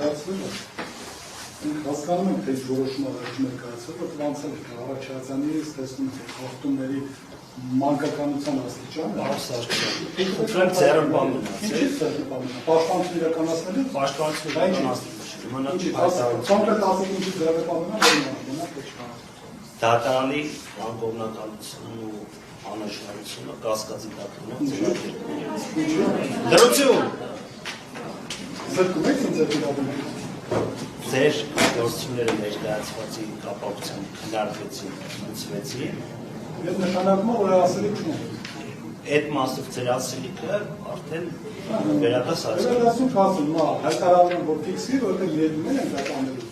կայացվել է։ Մենք հասկանում ենք, թե որոշումը վերջում է կայացվել, որտեղ անցել է Արաքչյանցյանի տեսնում եք խախտումների մանկականության աստիճանը։ Ինքնուրույն ձեռնպահ մնաց։ Ինչի՞ ձեռնպահ մնաց։ Պաշտպանություն իրականացնելու։ Պաշտպանություն իրականացնելու։ Կոնկրետ ասեք ինչի ձեռնպահ մնաց։ Դատարանի անկողմնականությունն ու անաչառությունը կասկածի տակ Լրություն։ Զրկում եք ինձ այդ իրավունքից։ Ձեր գործությունները ներկայացվածի կապակցությամբ քննարկվեցին, լուծվեցին։ Եվ նշանակում է, որ ասելիք չունենք։ Այդ մասով ձեր ասելիքը արդեն վերադասացել։ Վերադասում կասում, հայտարարում եմ, որ ֆիքսի, որտեղ ելնում են դա անելու։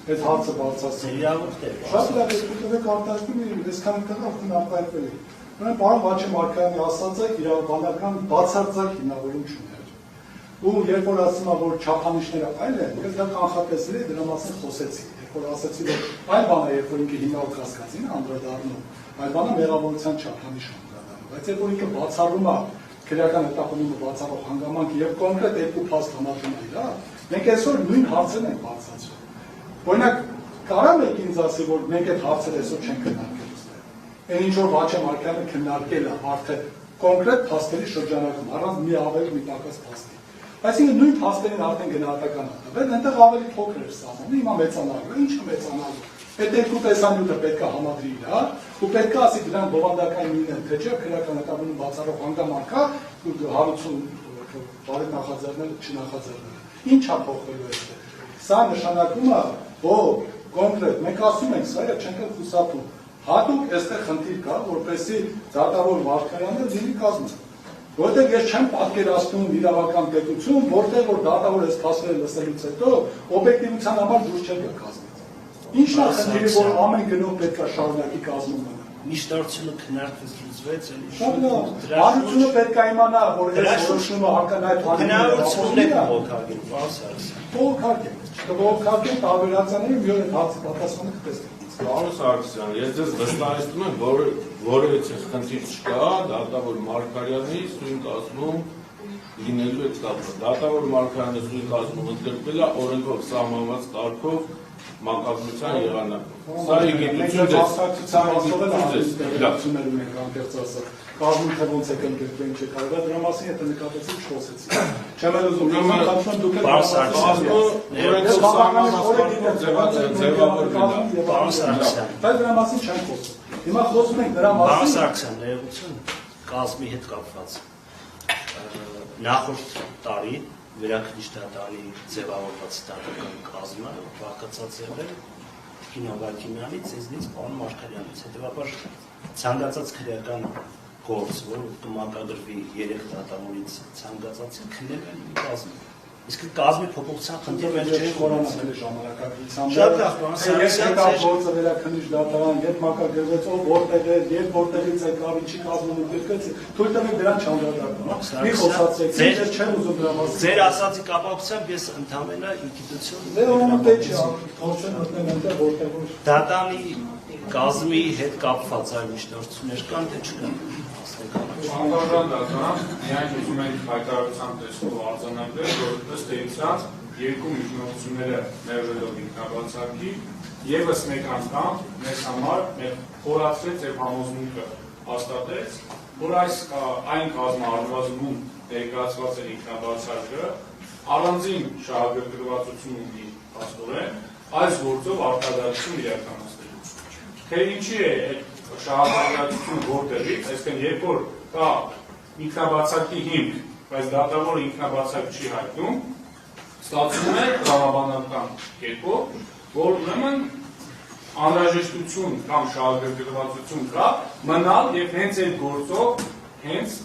Այդ հարցը բարձրացնել։ Իրավունքն է։ Շատ լավ է, դուք արտահայտում եք, այսքան կողմ արդեն արտահայտվել է։ Ուրեմն պարոն Վաչե Մարկարյանի ասած է, իրավաբանական բացարձակ հիմնավորում չունի։ Ու երբ որ ասում եմ, որ չափանիշները այլ են, ես դա կանխատեսել եմ, դրա մասին խոսեցի։ Երբ որ ասացի, որ այլ բան է, երբ որ ինքը հիմնավոր կասկածին անդրադառնում, այլ բանը մեղավորության չափանիշ անդրադառնում։ Բայց երբ որ ինքը բացառում է քրեական հետապնդումը բացառող հանգամանք եւ կոնկրետ երկու փաստ համատում իրար, մենք այսօր նույն հարցերն ենք բացացրել։ Օրինակ, կարա՞մ եք ինձ ասի, որ մենք այդ հարցերը այսօր չենք քննարկել ուստեղ։ Այն ինչ որ Վաչե Մարկարյանը քննարկել է արդեն կոնկրետ փաստերի շրջանակում, առանց մի ավելի մի պակաս փաստի։ Այսինքն նույն փաստերին արդեն գնահատական է տվել, այնտեղ ավելի փոքր էր սահմանը, հիմա մեծանալու է, ինչը մեծանալու։ Այդ երկու տեսանյութը պետք է համադրի իրար, ու պետք է ասի դրան բովանդակային նույնն են, թե չէ քրեական հետապնդում բացառող հանգամանք կա, հարություն բարի նախաձեռնել, չնախաձեռնել։ Ինչ է փոխվելու այստեղ։ Սա նշանակում է, որ կոնկրետ մենք ասում ենք, սա չենք խուսափում։ Հատուկ այստեղ խնդիր կա, որպեսզի դատավոր Մարկարյանը լինի կազմում։ Որտեղ ես չեմ պատկերացնում իրավական պետություն, որտեղ որ դատավոր այս փաստերը լսելուց հետո օբյեկտիվության համար դուրս չեն գա կազմից։ Ինչն է խնդիրը, որ ամեն գնով պետք է շարունակի կազմումը։ Միշտարությունը քննարկվեց, լուծվեց, էլի։ Շատ լավ։ Հանրությունը պետք է իմանա, որ այս որոշումը հականայդ հնարավորությունն է բողոքարկել, բողոքարկել։ Բողոքարկել տարբերացաների մի օր այդ հարցի պատասխանը կտեսնենք։ Պարոն Սարգսյան, ես ձեզ վստահեցնում եմ, որ որևէ խնդիր չկա, դատավոր Մարկարյանի սույն կազմում լինելու է կապը։ Դատավոր Մարկարյանը սույն կազմում ընդգրկվել է օրենքով սահմանված կարգով մակագրության եղանակով։ Սա իգիտություն ձեզ։ Կազմում թե ոնց եք ընդգրկվել չէ կարող, դրա մասին եթե նկատեցիք չխոսեցիք։ Չեմ էլ ուզում, ուրեմն դուք եք բայց դրա մասին չենք խոսում։ Հիմա խոսում ենք դրա մասին։ Պարոն Սարգսյան, ներողություն, կազմի հետ կապված։ Նախորդ տարի վերաքննիչ դատարանի ձևավորված դատական կազմը բաղկացած եղել Կինովարկինյանից, ինձնից, պարոն Մարկարյանից, հետևաբար ցանկացած քրեական գործ, որ կմակագրվի 3 դատավորից ցանկացածին քննել են մի կազմ։ Իսկ կազմի փոփոխության խնդիրը չէ խորանացել ժամանակակցությամբ։ Շատ լավ, պարոն Սարգսյան, գործը վերաքննիչ դատարան, երբ մակագրվեց, ով որտեղ է, երբ որտեղից է կավիճի կազմում ընդգրկեց, թույլ տվեք դրան չանդրադառնալ։ Մի խոսացեք, ես չեմ ուզում դրա մասին։ Ձեր ասացի կապակցությամբ ես ընդհանրապես ինստիտուցիոն դե ոնց է չի, փոխեն մտնել այնտեղ որտեղ որ դատանի կազմի հետ կապված այլ միջնորդություններ կան թե չկան։ Անդրադառնալ դատան, միայն ուզում ենք հայտարարության տեսքով արձանագրել, որ ըստ էության երկու միջնորդությունները ներառելով ինքնաբացարկի եւս մեկ անգամ մեզ համար խորացրեց եւ համոզմունքը հաստատեց, որ այն կազմարարվածում ներկայացված է ինքնաբացարկը առանձին շահագրգռվածություն ունի փաստորեն այս գործով արտադրություն իրականացնելու։ Թե ինչի է այդ շահագրգռվածությունը որտեղից, այսինքն երբ որ կա ինքնաբացարկի հիմք, բայց դատավորը ինքնաբացարկ չի հայտնում, ստացվում է տրամաբանական կերպով, որ ուրեմն անհրաժեշտություն կամ շահագրգռվածություն կա մնալ եւ հենց այդ գործով հենց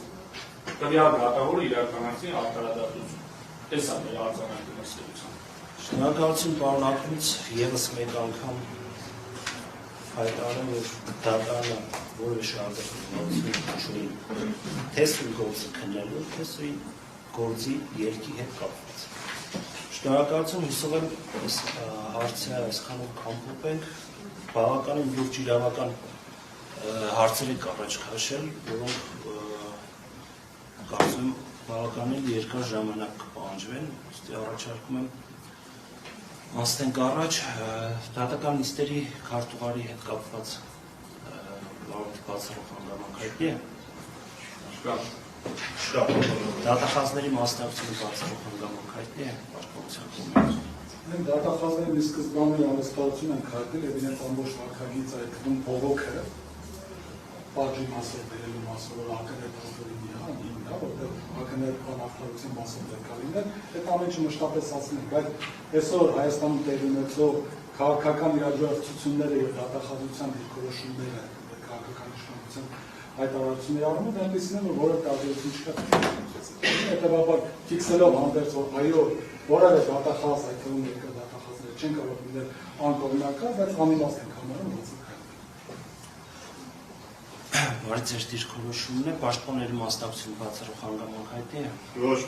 տվյալ դատավորը իրականացնի արտարադատություն։ Այս է մեր արձանագրումը ստեղծան։ Շնորհակալություն պարոն Ակնուց, եւս մեկ անգամ հայտարարում որ դատարանը որևէ շահագրգռվածություն չունի թե սույն գործը քննելու, թե սույն գործի երկի հետ կապված։ Շնորհակալություն, հուսով եմ այս հարցը այսքանով կամփոփենք, բավականին լուրջ իրավական հարցեր եք առաջ քաշել, որոնք կարծում եմ բավականին երկար ժամանակ կպահանջվեն, ուստի առաջարկում եմ Անցնենք առաջ, դատական նիստերի քարտուղարի հետ կապված բացառող հանգամանք հայտնի է։ Դատախազների մասնակցությունը բացառող հանգամանք հայտնի է պաշտպանության կողմից։ Մենք դատախազների մի սկզբանային անվստահություն ենք հայտնել եւ իրենց ամբողջ վարքագիծ այդ թվում բողոքը բաժի մասով դերելու մասով որ ակներ փոխվելին հա, որտեղ ակներ բանախոսության մասով դեկալիներ, այդ ամենը մշտապես ասում ենք, բայց այսօր Հայաստանում տեղի ունեցող քաղաքական իրադարձությունները եւ դատախազության դիրքորոշումները քաղաքական իշխանության հայտարարությունների առումով այնպեսին են, որ որը տարբերություն չկա։ Հետևաբար ֆիքսելով հանդերձ որ այո, որևէ դատախազ, այդ թվում երկու դատախազները չեն կարող լինել անկողմնակալ, բայց անիմաստ են համարում բացի։ Բարի ձեր դիրքորոշումն է, պաշտպանների մասնակցություն բացառող հանգամանք հայտնի է։ Ոչ,